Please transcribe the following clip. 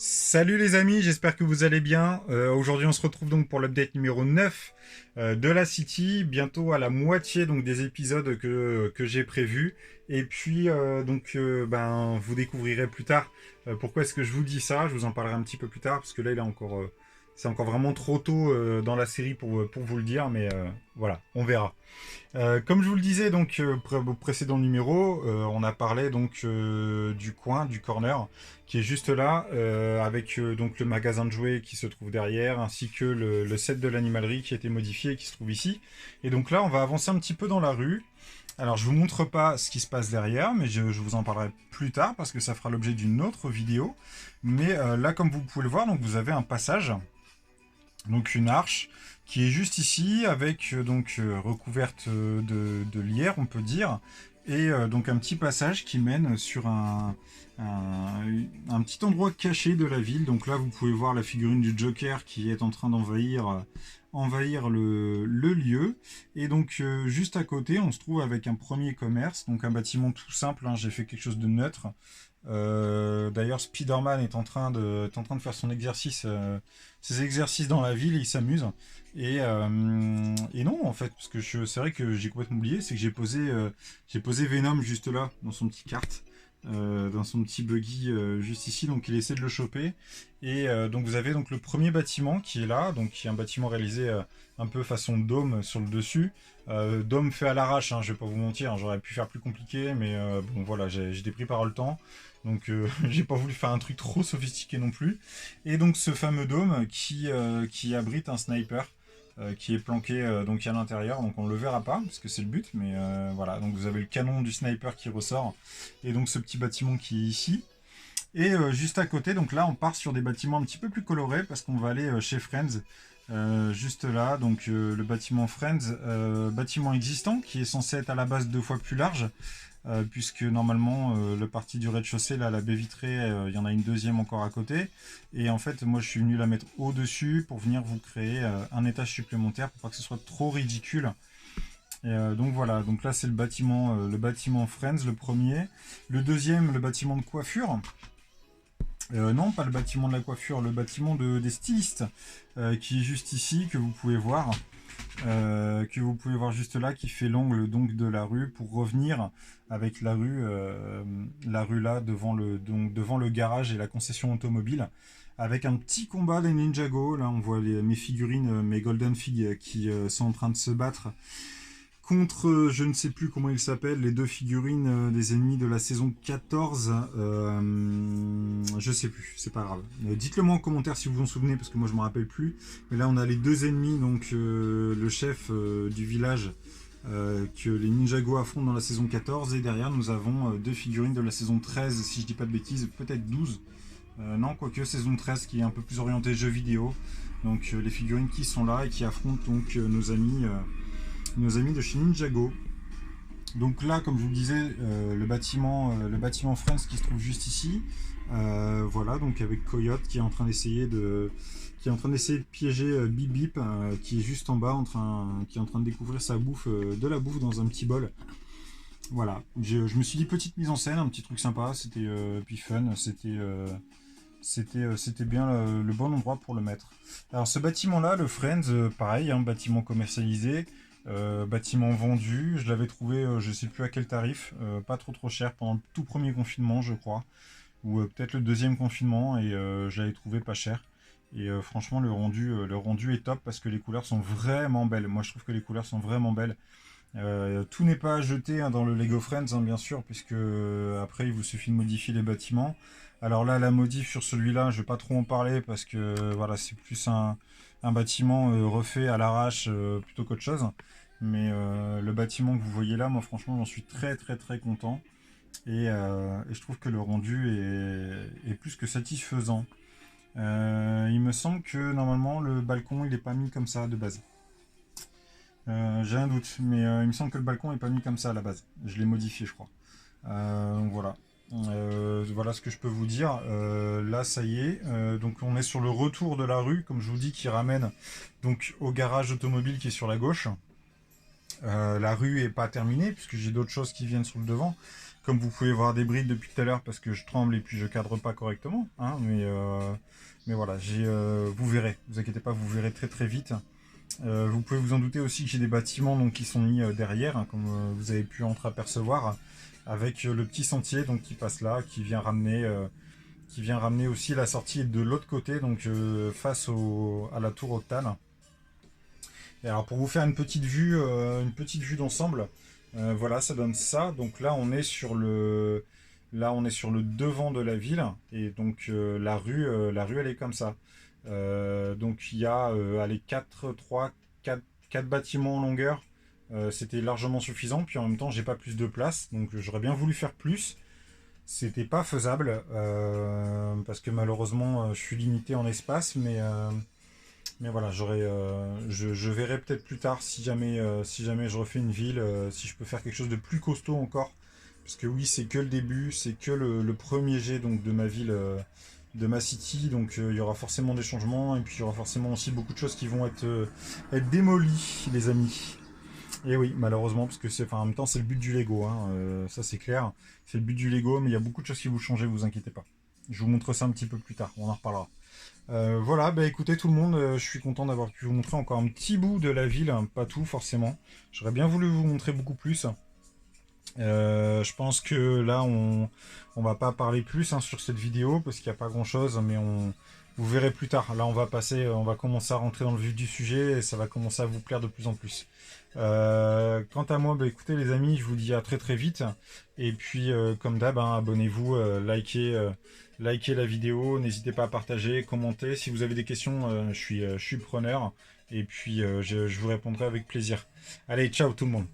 Salut les amis, j'espère que vous allez bien. Aujourd'hui on se retrouve donc pour l'update numéro 9 de la City, bientôt à la moitié donc des épisodes que j'ai prévus. Et puis vous découvrirez plus tard pourquoi est-ce que je vous dis ça, je vous en parlerai un petit peu plus tard parce que là il est encore, c'est encore vraiment trop tôt dans la série pour vous le dire, mais voilà, on verra. Comme je vous le disais donc au précédent numéro, on a parlé donc du coin, du corner, qui est juste là, avec donc le magasin de jouets qui se trouve derrière, ainsi que le set de l'animalerie qui a été modifié et qui se trouve ici. Et donc là, on va avancer un petit peu dans la rue. Alors je vous montre pas ce qui se passe derrière, mais je vous en parlerai plus tard parce que ça fera l'objet d'une autre vidéo. Mais là, comme vous pouvez le voir, donc vous avez un passage, donc une arche qui est juste ici avec recouverte de lierre on peut dire, et donc un petit passage qui mène sur un petit endroit caché de la ville. Donc là vous pouvez voir la figurine du Joker qui est en train d'envahir le lieu, et donc juste à côté on se trouve avec un premier commerce, donc un bâtiment tout simple, hein. J'ai fait quelque chose de neutre. D'ailleurs, Spider-Man est en train de faire ses exercices dans la ville, il s'amuse. Et non, en fait, parce que c'est vrai que j'ai complètement oublié, c'est que j'ai posé Venom juste là, dans son petit kart, dans son petit buggy juste ici, donc il essaie de le choper. Et donc vous avez donc le premier bâtiment qui est là, donc qui est un bâtiment réalisé un peu façon dôme sur le dessus. Dôme fait à l'arrache, hein, je vais pas vous mentir, hein, j'aurais pu faire plus compliqué, mais bon voilà, j'étais pris par le temps. Donc j'ai pas voulu faire un truc trop sophistiqué non plus. Et donc ce fameux dôme qui abrite un sniper qui est planqué donc à l'intérieur. Donc on le verra pas parce que c'est le but, mais voilà. Donc vous avez le canon du sniper qui ressort et donc ce petit bâtiment qui est ici. Et juste à côté, donc là on part sur des bâtiments un petit peu plus colorés parce qu'on va aller chez Friends. Juste là, donc le bâtiment Friends, bâtiment existant qui est censé être à la base 2 fois plus large, puisque normalement le parti du rez-de-chaussée, là, la baie vitrée, il y en a une deuxième encore à côté. Et en fait, moi je suis venu la mettre au-dessus pour venir vous créer un étage supplémentaire pour pas que ce soit trop ridicule. Et donc voilà, donc là c'est le bâtiment Friends, le premier. Le deuxième, le bâtiment de coiffure. Non, pas le bâtiment de la coiffure, le bâtiment des stylistes, qui est juste ici, que vous pouvez voir juste là, qui fait l'angle donc de la rue pour revenir avec la rue là devant le garage et la concession automobile, avec un petit combat des Ninjago. Là, on voit mes figurines, mes Golden Fig qui sont en train de se battre contre, je ne sais plus comment ils s'appellent, les deux figurines des ennemis de la saison 14. Je sais plus, c'est pas grave. Dites-le moi en commentaire si vous vous en souvenez, parce que moi je me rappelle plus. Mais là on a les deux ennemis, donc le chef du village que les Ninjago affrontent dans la saison 14. Et derrière nous avons deux figurines de la saison 13, si je dis pas de bêtises, peut-être 12. Non, quoique saison 13 qui est un peu plus orientée jeux vidéo. Donc les figurines qui sont là et qui affrontent donc nos amis de chez Ninjago. Donc là, comme je vous le disais, le bâtiment Friends qui se trouve juste ici. Voilà, donc avec Coyote qui est en train d'essayer de piéger Bip Bip, qui est juste en bas, qui est en train de découvrir sa bouffe, de la bouffe dans un petit bol. Voilà, je me suis dit petite mise en scène, un petit truc sympa, c'était puis fun, c'était bien le bon endroit pour le mettre. Alors ce bâtiment-là, le Friends, pareil, un bâtiment commercialisé, bâtiment vendu. Je l'avais trouvé, je sais plus à quel tarif, pas trop cher pendant le tout premier confinement, je crois, ou peut-être le deuxième confinement, et je l'avais trouvé pas cher. Et franchement, le rendu est top parce que les couleurs sont vraiment belles. Moi, je trouve que les couleurs sont vraiment belles. Tout n'est pas à jeter, hein, dans le Lego Friends, hein, bien sûr, puisque après il vous suffit de modifier les bâtiments. Alors là, la modif sur celui-là, je vais pas trop en parler parce que voilà, c'est plus un bâtiment refait à l'arrache plutôt qu'autre chose. Mais le bâtiment que vous voyez là, moi franchement, j'en suis très content. Et je trouve que le rendu est plus que satisfaisant. Il me semble que normalement le balcon il est pas mis comme ça de base. J'ai un doute, mais il me semble que le balcon est pas mis comme ça à la base. Je l'ai modifié, je crois. Voilà. Voilà ce que je peux vous dire. Là, ça y est. Donc, on est sur le retour de la rue, comme je vous dis, qui ramène donc au garage automobile qui est sur la gauche. La rue est pas terminée puisque j'ai d'autres choses qui viennent sur le devant. Comme vous pouvez voir des brides depuis tout à l'heure parce que je tremble et puis je cadre pas correctement. Hein, mais voilà, vous verrez, vous inquiétez pas, vous verrez très très vite. Vous pouvez vous en douter aussi que j'ai des bâtiments donc, qui sont mis derrière, hein, comme vous avez pu entreapercevoir, avec le petit sentier donc, qui passe là, qui vient ramener aussi la sortie de l'autre côté, donc face à la tour Octane. Et alors pour vous faire une petite vue d'ensemble, voilà, ça donne ça. Donc là on est sur le devant de la ville et donc la rue elle est comme ça. Donc il y a allez, 4 bâtiments en longueur. C'était largement suffisant. Puis en même temps j'ai pas plus de place, donc j'aurais bien voulu faire plus. C'était pas faisable parce que malheureusement je suis limité en espace, mais voilà, je verrai peut-être plus tard si jamais je refais une ville, si je peux faire quelque chose de plus costaud encore. Parce que oui, c'est que le début, c'est que le premier jet donc, de ma ville, de ma city. Donc il y aura forcément des changements et puis il y aura forcément aussi beaucoup de choses qui vont être démolies, les amis. Et oui, malheureusement, parce que en même temps, c'est le but du Lego, hein, ça c'est clair. C'est le but du Lego, mais il y a beaucoup de choses qui vont changer, vous inquiétez pas. Je vous montre ça un petit peu plus tard, on en reparlera. Voilà, bah écoutez tout le monde, je suis content d'avoir pu vous montrer encore un petit bout de la ville, hein, pas tout forcément. J'aurais bien voulu vous montrer beaucoup plus. Je pense que là on va pas parler plus hein, sur cette vidéo parce qu'il n'y a pas grand chose, mais vous verrez plus tard. Là on va commencer à rentrer dans le vif du sujet et ça va commencer à vous plaire de plus en plus. Quant à moi, bah, écoutez les amis, je vous dis à très très vite. Et puis comme d'hab, hein, abonnez-vous, likez la vidéo, n'hésitez pas à partager, commenter. Si vous avez des questions, je suis preneur. Et puis je vous répondrai avec plaisir. Allez, ciao tout le monde.